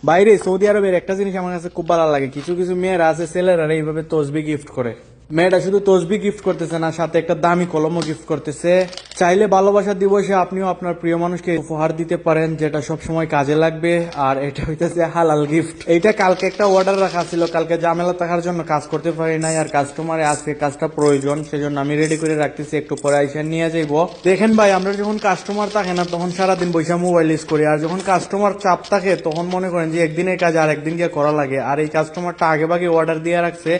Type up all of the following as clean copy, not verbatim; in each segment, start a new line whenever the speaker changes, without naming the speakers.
বাইরে সৌদি আরবের একটা জিনিস আমার কাছে খুব ভালো লাগে, কিছু কিছু মেয়েরা আছে ছেলেরা এইভাবে তসবি গিফট করে। মেয়েটা শুধু তসবি গিফট করতেছে না, সাথে একটা দামি কলমও গিফট করতেছে। চাইলে ভালোবাসা দিবসে আপনিও আপনার প্রিয় মানুষকে উপহার দিতে পারেন, যেটা সব সময় কাজে লাগবে। আর এটা হইতেছে হালাল গিফট। এইটা কালকে একটা অর্ডার রাখা ছিল, কালকে ঝামেলা থাকার জন্য কাজ করতে পারি নাই, আর কাস্টমারে আজকে কাজটা প্রয়োজন, সেজন্য আমি রেডি করে রাখতেছি, একটু পরে আইসা নিয়ে যাইবো। দেখেন ভাই, আমরা যখন কাস্টমার থাকে না তখন সারাদিন বৈশা মোবাইল ইউজ করি, আর যখন কাস্টমার চাপ থাকে তখন মনে করেন যে একদিনের কাজ আর একদিন গিয়ে করা লাগে। আর এই কাস্টমারটা আগে ভাগে অর্ডার দিয়ে রাখছে,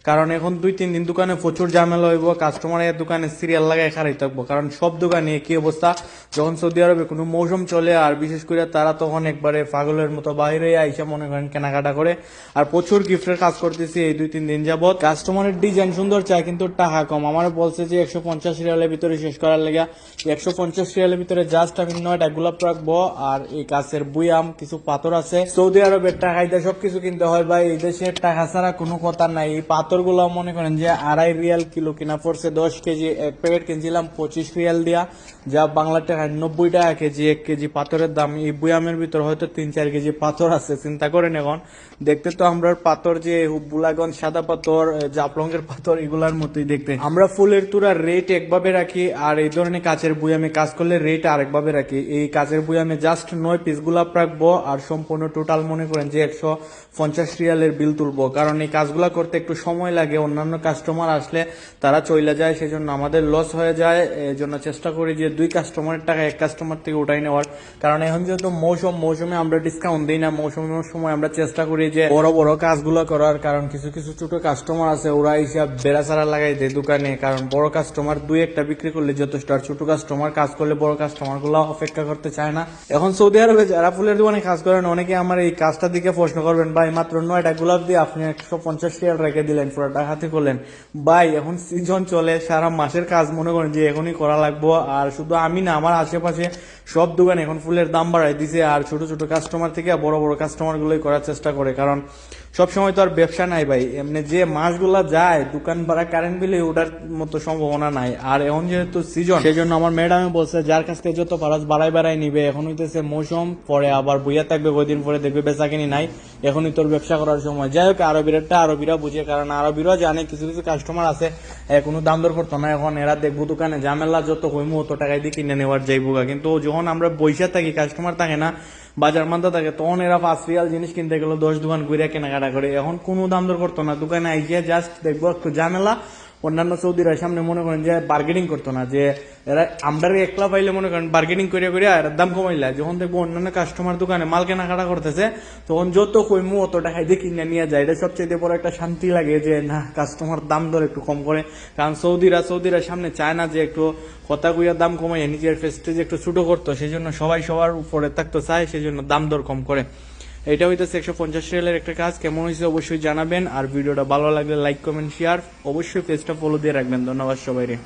কারণ এখন 2-3 দিন দোকানে প্রচুর ঝামেলা হইব, কাস্টমার এর দোকানে সিরিয়াল লাগাই খারাই থাকবো। কারণ সব দোকানে কি অবস্থা, যখন সৌদি আরবে কোনো মৌসুম চলে, আর বিশেষ করে তারা তখন একবারে পাগলের মতো বাইরে আইসা মনে করেন কেনাকাটা করে। আর প্রচুর গিফটের কাজ করতেছি এই 2-3 দিন যাবত। কাস্টমারের ডিজাইন সুন্দর চাই কিন্তু টাকা কম। আমার বলছে যে 150 রিয়ালের ভিতরে শেষ করার লেগে। 150 রিয়ালের ভিতরে জাস্ট আমি 9টা গোলাপ রাখবো, আর এই কাছের বুয়াম, কিছু পাথর আছে। সৌদি আরবের টাকায় সবকিছু কিনতে হয় ভাই, এই দেশের টাকা ছাড়া কোনো কথা নাই। এই পাথর গুলো মনে করেন যে 2.5 রিয়াল কিলো কিনা পড়ছে, 10 কেজি এক প্যাকেট কিনছিলাম 25 রিয়াল দিয়া, যা বাংলা টাকায় 90 টাকা কেজি। 1 কেজি পাথরের দাম। এই বুয়ামের ভিতর হয়তো 3-4 কেজি পাথর আছে, চিন্তা করেন। এখন দেখতে তো আমরা পাথর যে বুলাগন সাদা পাথর, জাফলংয়ের পাথর এগুলার মতোই দেখতে। আমরা ফুলের তুরার রেট একভাবে রাখি, আর এই ধরনের কাচের বুয়ামে কাজ করলে রেট আরেকভাবে রাখি। এই কাচের বুয়ামে জাস্ট 9 পিস গোলাপ রাখবো, আর সম্পূর্ণ টোটাল মনে করেন যে 150 রিয়ালের বিল তুলবো। কারণ এই কাজগুলা করতে একটু সময় লাগে, অন্যান্য কাস্টমার আসলে তারা চলে যায়, সেজন্য আমাদের লস হয়ে যায়। এই জন্য চেষ্টা করি যে 2 কাস্টমারের টাকা 1 কাস্টমার থেকে উঠাই নেওয়ার। কারণ এখন যেহেতু মৌসুমে আমরা ডিসকাউন্ট দিই না, মৌসুমের সময় আমরা চেষ্টা করি যে বড় বড় কাজগুলো করার। কারণ কিছু কিছু ছোট কাস্টমার আছে, ওরা হিসাব বেড়াচারা লাগাই দেয় দোকানে। কারণ বড় কাস্টমার 2-1টা বিক্রি করলে যথেষ্ট, আর ছোট কাস্টমার কাজ করলে বড় কাস্টমার গুলো অপেক্ষা করতে চায় না। এখন সৌদি আরবে যারা ফুলের দোকানে কাজ করেন, অনেকে আমার এই কাজটার দিকে প্রশ্ন করবেন, ভাই মাত্র 9টা গোলাপ দিয়ে আপনি 150 রিয়াল রেখে দিলেন, পুরো টাকাতে করলেন। ভাই এখন সিজন চলে, সারা মাসের কাজ মনে করেন যে এখনই করা লাগবো। আর শুধু আমি না, আমার আশেপাশে সব দোকানে এখন ফুলের দাম বাড়াই দিছে, আর ছোট ছোট কাস্টমার থেকে বড় বড় কাস্টমার গুলোই করার চেষ্টা করে। কারণ সবসময় তো আর ব্যবসা নাই ভাই, এমনি যে মাসগুলা যায় দোকান ভাড়া কারেন্ট বিলে ওঠার মতো সম্ভাবনা নাই। আর এখন যেহেতু সিজন, সেই জন্য আমার ম্যাডামে বলছে যার কাছ থেকে যত পারাস বাড়াই নিবে। এখন হইতেছে মৌসুম, পরে আবার বইয়া থাকবে, কয়দিন পরে দেখবে বেচা কিনি নাই, এখনই তোর ব্যবসা করার সময়। যাই হোক, আরবিরা বুঝে, কারণ আরবিরা জানে কিছু কিছু কাস্টমার আছে কোনো দাম দর করতো না। এখন এরা দেখবো দোকানে ঝামেলা যত হইমু অত টাকায় দিয়ে কিনে নেওয়ার যাইবো। কিন্তু যখন আমরা বইসা থাকি, কাস্টমার থাকে না, বাজার মান্দা থাকে, তখন এরা 5 রিয়াল জিনিস কিনতে গেল 10 দোকান ঘুরে কেনাকাটা করে। এখন কোনো দাম দর করতো না, দোকানে আইসিয়া জাস্ট দেখবো একটু ঝামেলা। অন্যান্য সৌদিরা সামনে মনে করেন যে বার্গেনিং করতো না, যে এরা আমরা একলা পাইলে মনে করেন বার্গেনিং করে এর দাম কমাইলা। যখন দেখবো অন্যান্য কাস্টমার দোকানে মাল কেনাকাটা করতেছে, তখন যত কইমু অত টাকায় দিয়ে কিনে নিয়ে যায়। এটা সবচেয়ে বড় একটা শান্তি লাগে যে না, কাস্টমার দাম দর একটু কম করে। কারণ সৌদিরা সামনে চায় না যে একটু কথা কইয়া দাম কমাইয়া নিজের ফেস্টেজ একটু ছোট করতো, সেই জন্য সবাই সবার উপরে থাকতে চায়, সেই জন্য দাম দর কম করে। এটা হইতেছে 150 রিয়ালের একটা কাজ। কেমন হয়েছে অবশ্যই জানাবেন, আর ভিডিওটা ভালো লাগলে লাইক কমেন্ট শেয়ার, অবশ্যই পেজটা ফলো দিয়ে রাখবেন। ধন্যবাদ সবাইরে।